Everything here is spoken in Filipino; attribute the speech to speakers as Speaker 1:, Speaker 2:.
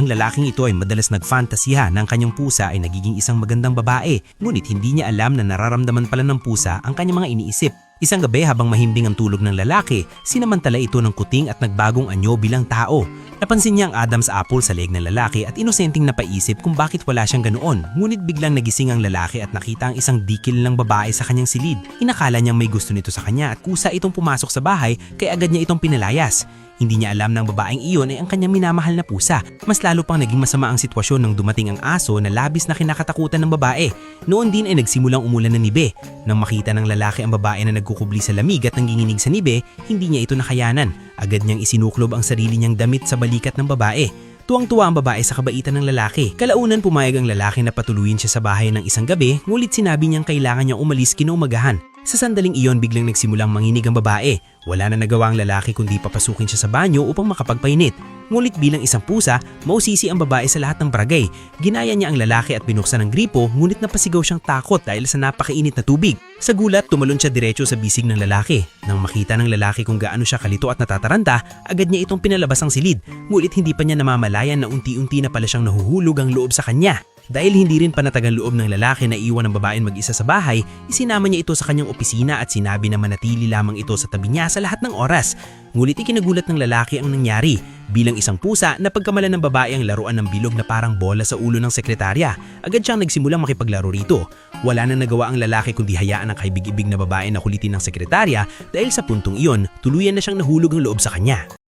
Speaker 1: Ang lalaking ito ay madalas nagfantasiya na ang kanyang pusa ay nagiging isang magandang babae, ngunit hindi niya alam na nararamdaman pala ng pusa ang kanyang mga iniisip. Isang gabi habang mahimbing ang tulog ng lalaki, sinamantala ito ng kuting at nagbagong anyo bilang tao. Napansin niya ang Adam's apple sa leeg ng lalaki at inosenteng napaisip kung bakit wala siyang ganoon. Ngunit biglang nagising ang lalaki at nakita ang isang dikil ng babae sa kanyang silid. Inakala niyang may gusto nito sa kanya at kusa itong pumasok sa bahay kaya agad niya itong pinalayas. Hindi niya alam ng babaeng iyon ay ang kanyang minamahal na pusa. Mas lalo pang naging masama ang sitwasyon nang dumating ang aso na labis na kinakatakutan ng babae. Noon din ay nagsimulang umulan ng nibe. Nang makita ng lalaki ang babae na nagkukubli sa lamig at nanginginig sa nibe, hindi niya ito nakayanan. Agad niyang isinuklob ang sarili niyang damit sa balikat ng babae. Tuwang-tuwa ang babae sa kabaitan ng lalaki. Kalaunan pumayag ang lalaki na patuluyin siya sa bahay ng isang gabi, ngulit sinabi niyang kailangan niyang umalis kinaumagahan. Sa sandaling iyon biglang nagsimulang manginig ang babae. Wala na nagawa ang lalaki kundi papasukin siya sa banyo upang makapagpainit. Ngulit bilang isang pusa, mausisi ang babae sa lahat ng barangay. Ginaya niya ang lalaki at binuksan ang gripo, ngunit napasigaw siyang takot dahil sa napakainit na tubig. Sa gulat, tumalon siya diretso sa bisig ng lalaki. Nang makita ng lalaki kung gaano siya kalito at natataranta, agad niya itong pinalabas ang silid. Ngulit hindi pa niya namamalayan na unti-unti na pala siyang nahuhulog ang loob sa kanya. Dahil hindi rin panatagang loob ng lalaki na iwan ang babaeng mag-isa sa bahay, isinama niya ito sa kanyang opisina at sinabi na manatili lamang ito sa tabi niya sa lahat ng oras. Ngulit ikinagulat ng lalaki ang nangyari. Bilang isang pusa, napagkamalan ng babae ang laruan ng bilog na parang bola sa ulo ng sekretarya. Agad siyang nagsimulang makipaglaro rito. Wala na nagawa ang lalaki kundi hayaan ang kaibig-ibig na babae na kulitin ng sekretarya dahil sa puntong iyon, tuluyan na siyang nahulog ang loob sa kanya.